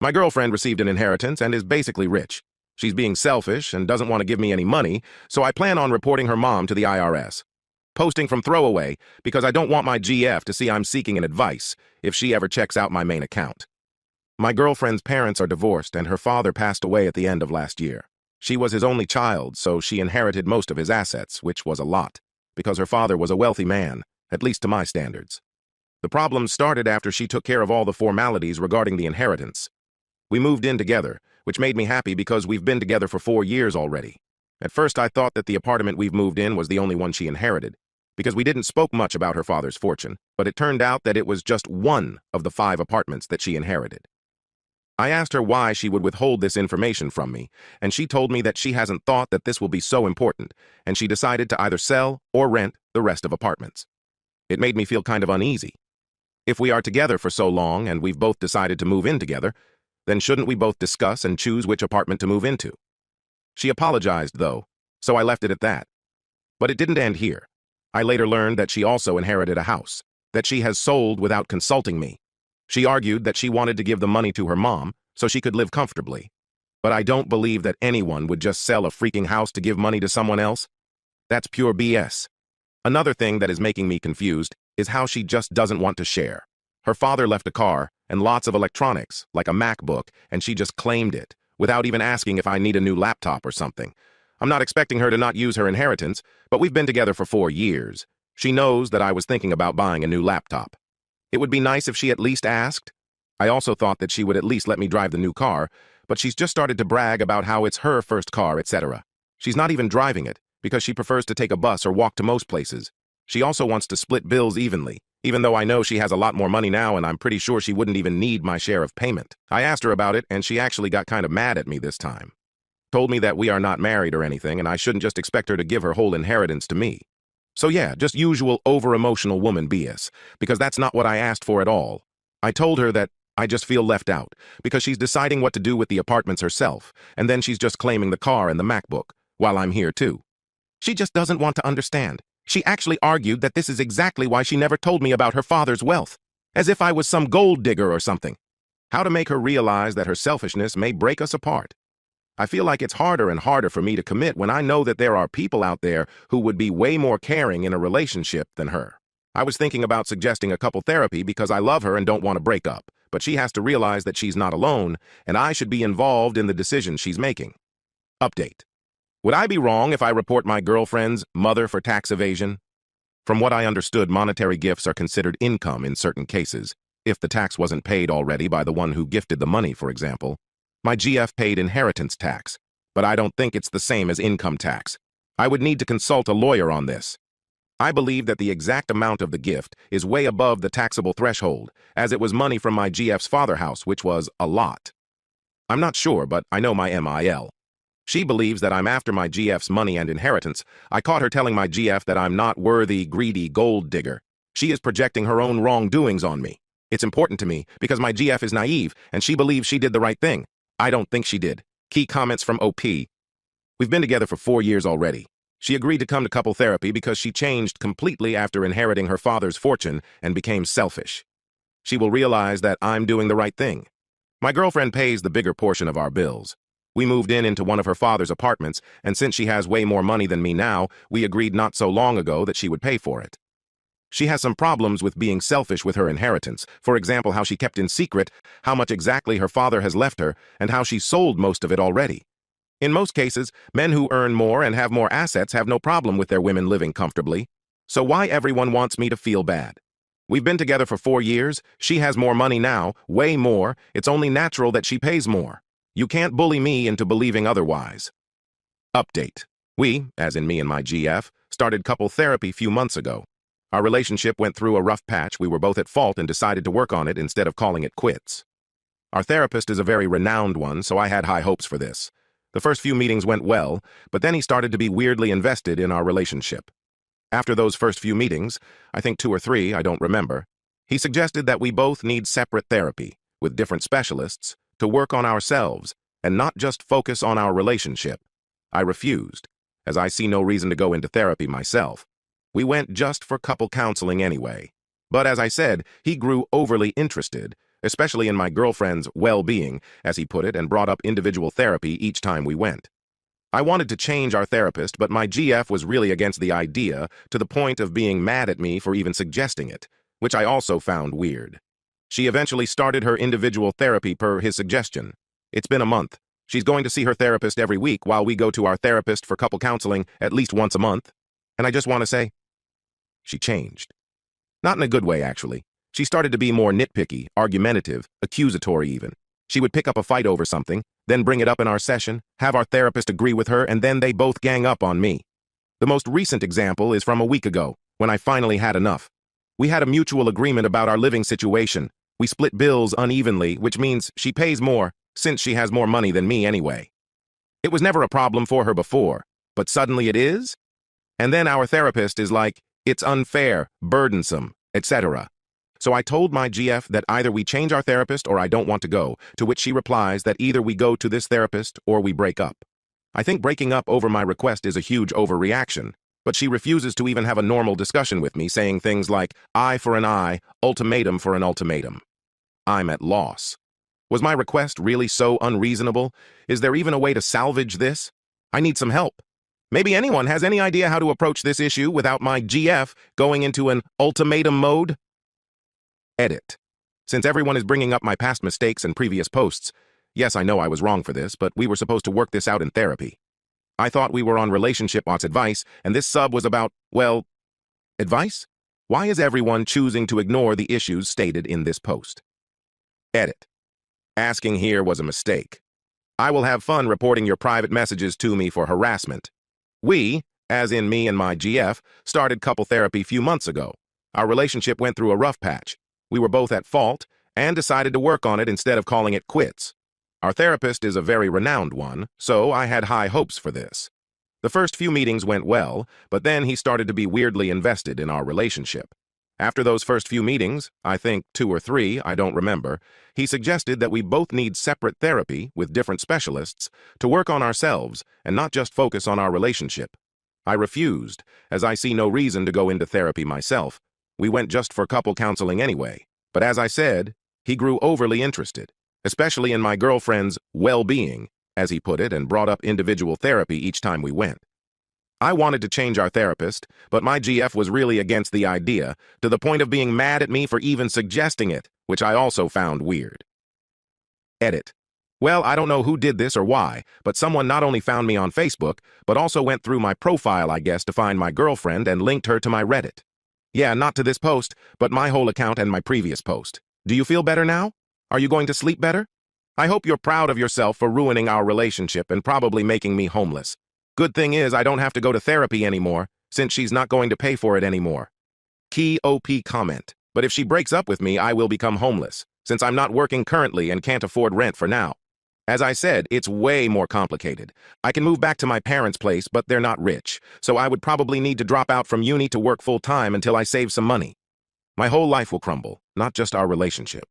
My girlfriend received an inheritance and is basically rich. She's being selfish and doesn't want to give me any money, so I plan on reporting her mom to the IRS. Posting from throwaway because I don't want my GF to see I'm seeking an advice if she ever checks out my main account. My girlfriend's parents are divorced and her father passed away at the end of last year. She was his only child, so she inherited most of his assets, which was a lot, because her father was a wealthy man, at least to my standards. The problem started after she took care of all the formalities regarding the inheritance. We moved in together, which made me happy because we've been together for 4 years already. At first I thought that the apartment we've moved in was the only one she inherited, because we didn't spoke much about her father's fortune, but it turned out that it was just one of the 5 apartments that she inherited. I asked her why she would withhold this information from me, and she told me that she hasn't thought that this will be so important, and she decided to either sell or rent the rest of apartments. It made me feel kind of uneasy. If we are together for so long and we've both decided to move in together, then shouldn't we both discuss and choose which apartment to move into? She apologized, though, so I left it at that. But it didn't end here. I later learned that she also inherited a house, that she has sold without consulting me. She argued that she wanted to give the money to her mom so she could live comfortably. But I don't believe that anyone would just sell a freaking house to give money to someone else. That's pure BS. Another thing that is making me confused is how she just doesn't want to share. Her father left a car and lots of electronics, like a MacBook, and she just claimed it, without even asking if I need a new laptop or something. I'm not expecting her to not use her inheritance, but we've been together for 4 years. She knows that I was thinking about buying a new laptop. It would be nice if she at least asked. I also thought that she would at least let me drive the new car, but she's just started to brag about how it's her first car, etc. She's not even driving it, because she prefers to take a bus or walk to most places. She also wants to split bills evenly, even though I know she has a lot more money now and I'm pretty sure she wouldn't even need my share of payment. I asked her about it and she actually got kind of mad at me this time. Told me that we are not married or anything and I shouldn't just expect her to give her whole inheritance to me. So yeah, just usual over-emotional woman BS, because that's not what I asked for at all. I told her that I just feel left out, because she's deciding what to do with the apartments herself, and then she's just claiming the car and the MacBook, while I'm here too. She just doesn't want to understand. She actually argued that this is exactly why she never told me about her father's wealth, as if I was some gold digger or something. How to make her realize that her selfishness may break us apart. I feel like it's harder and harder for me to commit when I know that there are people out there who would be way more caring in a relationship than her. I was thinking about suggesting a couple therapy because I love her and don't want to break up, but she has to realize that she's not alone, and I should be involved in the decisions she's making. Update. Would I be wrong if I report my girlfriend's mother for tax evasion? From what I understood, monetary gifts are considered income in certain cases, if the tax wasn't paid already by the one who gifted the money, for example. My GF paid inheritance tax, but I don't think it's the same as income tax. I would need to consult a lawyer on this. I believe that the exact amount of the gift is way above the taxable threshold, as it was money from my GF's father house, which was a lot. I'm not sure, but I know my MIL. She believes that I'm after my GF's money and inheritance. I caught her telling my GF that I'm not worthy, greedy gold digger. She is projecting her own wrongdoings on me. It's important to me because my GF is naive and she believes she did the right thing. I don't think she did. Key comments from OP. We've been together for 4 years already. She agreed to come to couple therapy because she changed completely after inheriting her father's fortune and became selfish. She will realize that I'm doing the right thing. My girlfriend pays the bigger portion of our bills. We moved into one of her father's apartments, and since she has way more money than me now, we agreed not so long ago that she would pay for it. She has some problems with being selfish with her inheritance, for example how she kept in secret how much exactly her father has left her and how she sold most of it already. In most cases, men who earn more and have more assets have no problem with their women living comfortably. So why everyone wants me to feel bad? We've been together for 4 years, she has more money now, way more, it's only natural that she pays more. You can't bully me into believing otherwise. Update. We, as in me and my GF, started couple therapy few months ago. Our relationship went through a rough patch. We were both at fault and decided to work on it instead of calling it quits. Our therapist is a very renowned one, so I had high hopes for this. The first few meetings went well, but then he started to be weirdly invested in our relationship. After those first few meetings, I think 2 or 3, I don't remember, he suggested that we both need separate therapy, with different specialists, to work on ourselves, and not just focus on our relationship. I refused, as I see no reason to go into therapy myself. We went just for couple counseling anyway. But as I said, he grew overly interested, especially in my girlfriend's well-being, as he put it, and brought up individual therapy each time we went. I wanted to change our therapist, but my GF was really against the idea to the point of being mad at me for even suggesting it, which I also found weird. She eventually started her individual therapy per his suggestion. It's been a month. She's going to see her therapist every week while we go to our therapist for couple counseling at least once a month. And I just want to say, she changed. Not in a good way, actually. She started to be more nitpicky, argumentative, accusatory even. She would pick up a fight over something, then bring it up in our session, have our therapist agree with her, and then they both gang up on me. The most recent example is from a week ago, when I finally had enough. We had a mutual agreement about our living situation. We split bills unevenly, which means she pays more, since she has more money than me anyway. It was never a problem for her before, but suddenly it is? And then our therapist is like, it's unfair, burdensome, etc. So I told my GF that either we change our therapist or I don't want to go, to which she replies that either we go to this therapist or we break up. I think breaking up over my request is a huge overreaction, but she refuses to even have a normal discussion with me, saying things like, eye for an eye, ultimatum for an ultimatum. I'm at loss. Was my request really so unreasonable? Is there even a way to salvage this? I need some help. Maybe anyone has any idea how to approach this issue without my GF going into an ultimatum mode? Edit. Since everyone is bringing up my past mistakes and previous posts, yes, I know I was wrong for this, but we were supposed to work this out in therapy. I thought we were on Relationship Bots advice, and this sub was about, well, advice? Why is everyone choosing to ignore the issues stated in this post? Edit. Asking here was a mistake. I will have fun reporting your private messages to me for harassment. We, as in me and my GF, started couple therapy a few months ago. Our relationship went through a rough patch. We were both at fault and decided to work on it instead of calling it quits. Our therapist is a very renowned one, so I had high hopes for this. The first few meetings went well, but then he started to be weirdly invested in our relationship. After those first few meetings, I think 2 or 3, I don't remember, he suggested that we both need separate therapy with different specialists to work on ourselves and not just focus on our relationship. I refused, as I see no reason to go into therapy myself. We went just for couple counseling anyway, but as I said, he grew overly interested, especially in my girlfriend's well-being, as he put it, and brought up individual therapy each time we went. I wanted to change our therapist, but my GF was really against the idea, to the point of being mad at me for even suggesting it, which I also found weird. Edit. Well, I don't know who did this or why, but someone not only found me on Facebook, but also went through my profile, I guess, to find my girlfriend and linked her to my Reddit. Yeah, not to this post, but my whole account and my previous post. Do you feel better now? Are you going to sleep better? I hope you're proud of yourself for ruining our relationship and probably making me homeless. Good thing is I don't have to go to therapy anymore, since she's not going to pay for it anymore. Key OP comment. But if she breaks up with me, I will become homeless, since I'm not working currently and can't afford rent for now. As I said, it's way more complicated. I can move back to my parents' place, but they're not rich, so I would probably need to drop out from uni to work full-time until I save some money. My whole life will crumble, not just our relationship.